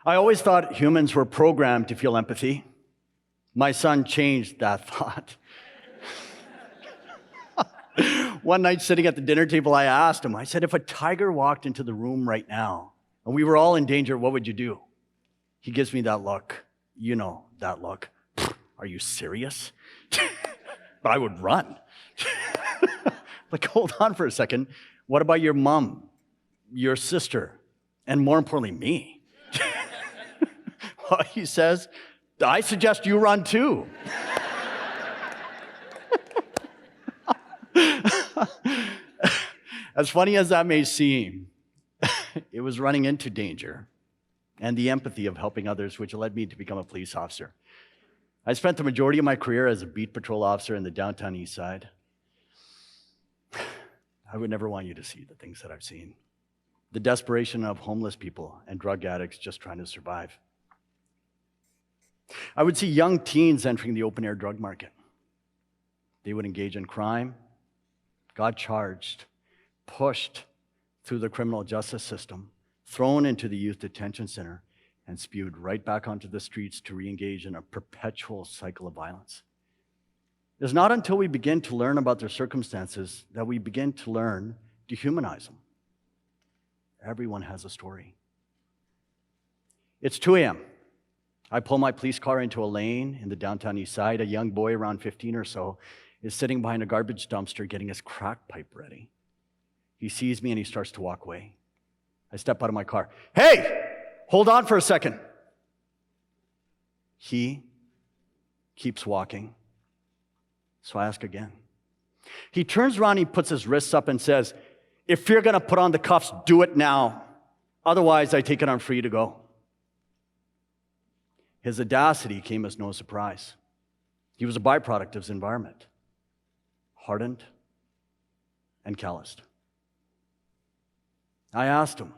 I always thought humans were programmed to feel empathy. My son changed that thought. One night sitting at the dinner table, I asked him, I said, if a tiger walked into the room right now and we were all in danger, what would you do? He gives me that look. You know that look. Are you serious? But I would run. Like, hold on for a second. What about your mom, your sister, and more importantly, me? Well, he says, I suggest you run too. As funny as that may seem, it was running into danger and the empathy of helping others which led me to become a police officer. I spent the majority of my career as a beat patrol officer in the Downtown Eastside. I would never want you to see the things that I've seen. The desperation of homeless people and drug addicts just trying to survive. I would see young teens entering the open-air drug market. They would engage in crime, got charged, pushed through the criminal justice system, thrown into the youth detention center, and spewed right back onto the streets to re-engage in a perpetual cycle of violence. It's not until we begin to learn about their circumstances that we begin to learn to humanize them. Everyone has a story. It's 2 a.m. I pull my police car into a lane in the Downtown Eastside. A young boy around 15 or so is sitting behind a garbage dumpster getting his crack pipe ready. He sees me and he starts to walk away. I step out of my car. Hey, hold on for a second. He keeps walking. So I ask again. He turns around, he puts his wrists up and says, if you're going to put on the cuffs, do it now. Otherwise, I take it I'm free to go. His audacity came as no surprise. He was a byproduct of his environment, hardened and calloused. I asked him,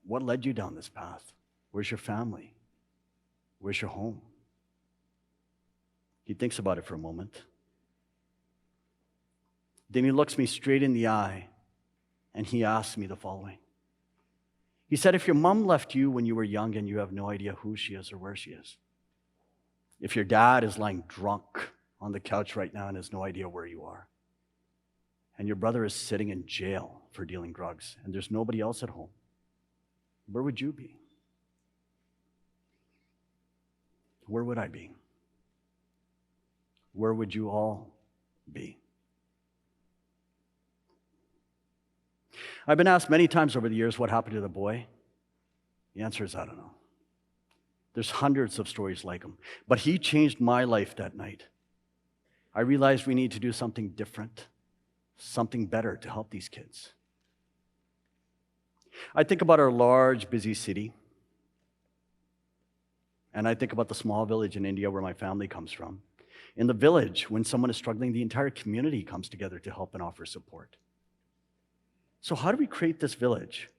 what led you down this path? Where's your family? Where's your home? He thinks about it for a moment. Then he looks me straight in the eye and he asks me the following. He said, if your mom left you when you were young and you have no idea who she is or where she is, if your dad is lying drunk on the couch right now and has no idea where you are, and your brother is sitting in jail for dealing drugs and there's nobody else at home, where would you be? Where would I be? Where would you all be? I've been asked many times over the years what happened to the boy. The answer is I don't know. There's hundreds of stories like him. But he changed my life that night. I realized we need to do something different, something better to help these kids. I think about our large, busy city. And I think about the small village in India where my family comes from. In the village, when someone is struggling, the entire community comes together to help and offer support. So how do we create this village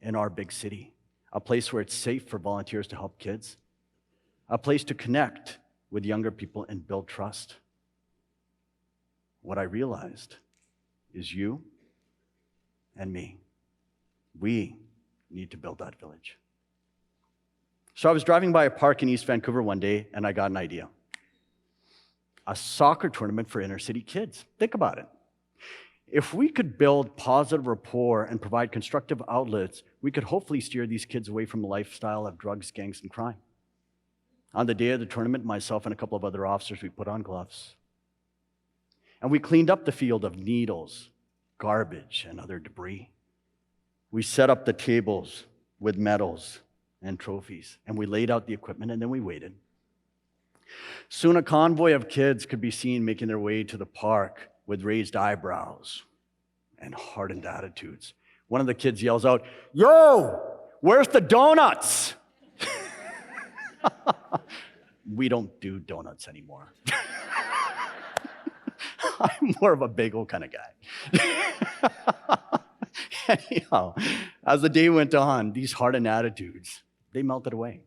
in our big city? A place where it's safe for volunteers to help kids, a place to connect with younger people and build trust. What I realized is you and me. We need to build that village. So I was driving by a park in East Vancouver one day and I got an idea. A soccer tournament for inner city kids. Think about it. If we could build positive rapport and provide constructive outlets, we could hopefully steer these kids away from a lifestyle of drugs, gangs, and crime. On the day of the tournament, myself and a couple of other officers, we put on gloves. And we cleaned up the field of needles, garbage, and other debris. We set up the tables with medals and trophies, and we laid out the equipment, and then we waited. Soon a convoy of kids could be seen making their way to the park with raised eyebrows and hardened attitudes. One of the kids yells out, "Yo, where's the donuts?" We don't do donuts anymore. I'm more of a bagel kind of guy. Anyhow, as the day went on, these hardened attitudes, they melted away.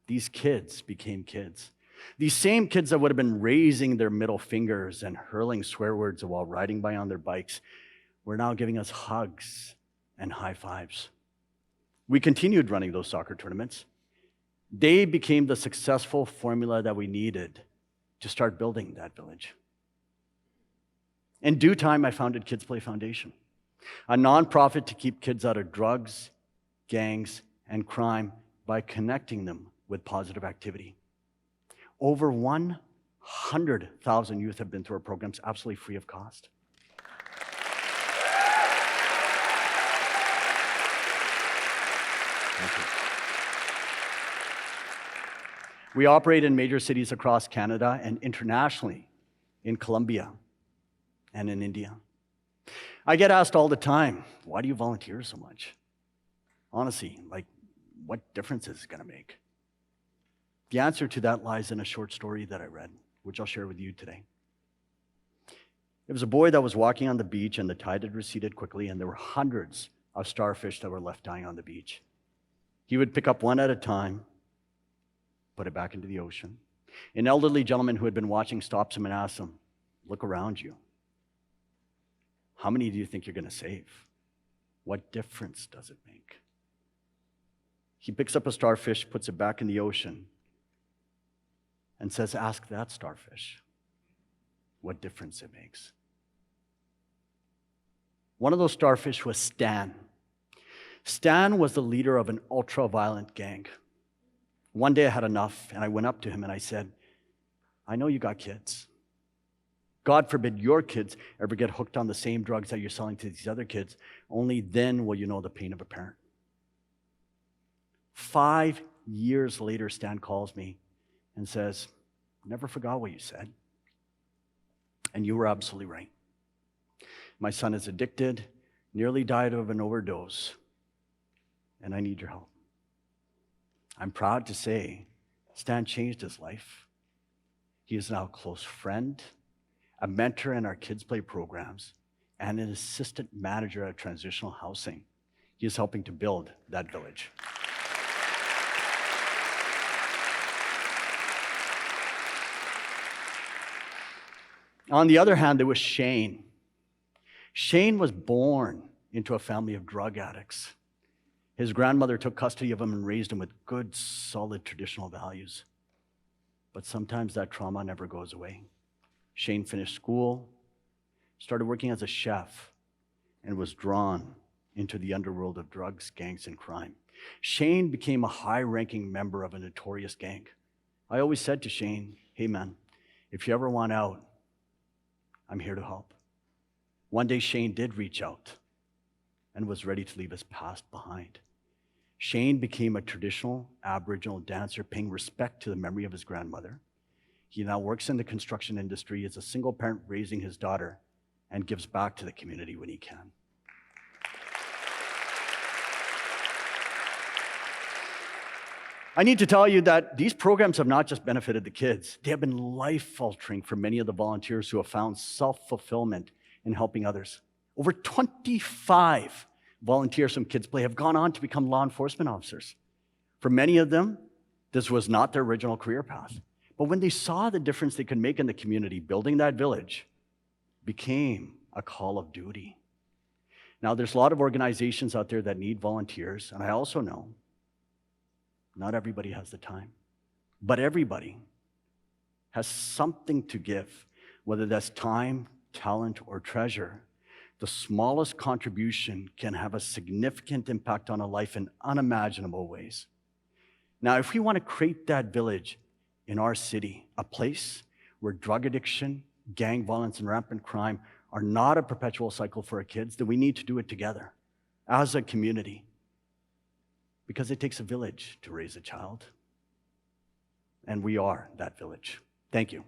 These kids became kids. These same kids that would have been raising their middle fingers and hurling swear words while riding by on their bikes were now giving us hugs and high fives. We continued running those soccer tournaments. They became the successful formula that we needed to start building that village. In due time, I founded KidsPlay Foundation, a nonprofit to keep kids out of drugs, gangs, and crime by connecting them with positive activity. Over 100,000 youth have been through our programs absolutely free of cost. Thank you. We operate in major cities across Canada and internationally in Colombia and in India. I get asked all the time, why do you volunteer so much? Honestly, what difference is it going to make? The answer to that lies in a short story that I read, which I'll share with you today. It was a boy that was walking on the beach, and the tide had receded quickly, and there were hundreds of starfish that were left dying on the beach. He would pick up one at a time, put it back into the ocean. An elderly gentleman who had been watching stops him and asks him, look around you. How many do you think you're going to save? What difference does it make? He picks up a starfish, puts it back in the ocean, and says, ask that starfish what difference it makes. One of those starfish was Stan. Stan was the leader of an ultra-violent gang. One day I had enough, and I went up to him and I said, I know you got kids. God forbid your kids ever get hooked on the same drugs that you're selling to these other kids. Only then will you know the pain of a parent. 5 years later, Stan calls me and says, never forgot what you said. And you were absolutely right. My son is addicted, nearly died of an overdose, and I need your help. I'm proud to say Stan changed his life. He is now a close friend, a mentor in our KidsPlay programs, and an assistant manager at transitional housing. He is helping to build that village. On the other hand, there was Shane. Shane was born into a family of drug addicts. His grandmother took custody of him and raised him with good, solid traditional values. But sometimes that trauma never goes away. Shane finished school, started working as a chef, and was drawn into the underworld of drugs, gangs, and crime. Shane became a high-ranking member of a notorious gang. I always said to Shane, hey man, if you ever want out, I'm here to help. One day Shane did reach out and was ready to leave his past behind. Shane became a traditional Aboriginal dancer, paying respect to the memory of his grandmother. He now works in the construction industry as a single parent raising his daughter and gives back to the community when he can. I need to tell you that these programs have not just benefited the kids, they have been life-altering for many of the volunteers who have found self-fulfillment in helping others. Over 25 volunteers from KidsPlay have gone on to become law enforcement officers. For many of them, this was not their original career path. But when they saw the difference they could make in the community, building that village became a call of duty. Now, there's a lot of organizations out there that need volunteers, and I also know not everybody has the time, but everybody has something to give, whether that's time, talent, or treasure. The smallest contribution can have a significant impact on a life in unimaginable ways. Now, if we want to create that village in our city, a place where drug addiction, gang violence, and rampant crime are not a perpetual cycle for our kids, then we need to do it together as a community. Because it takes a village to raise a child. And we are that village. Thank you.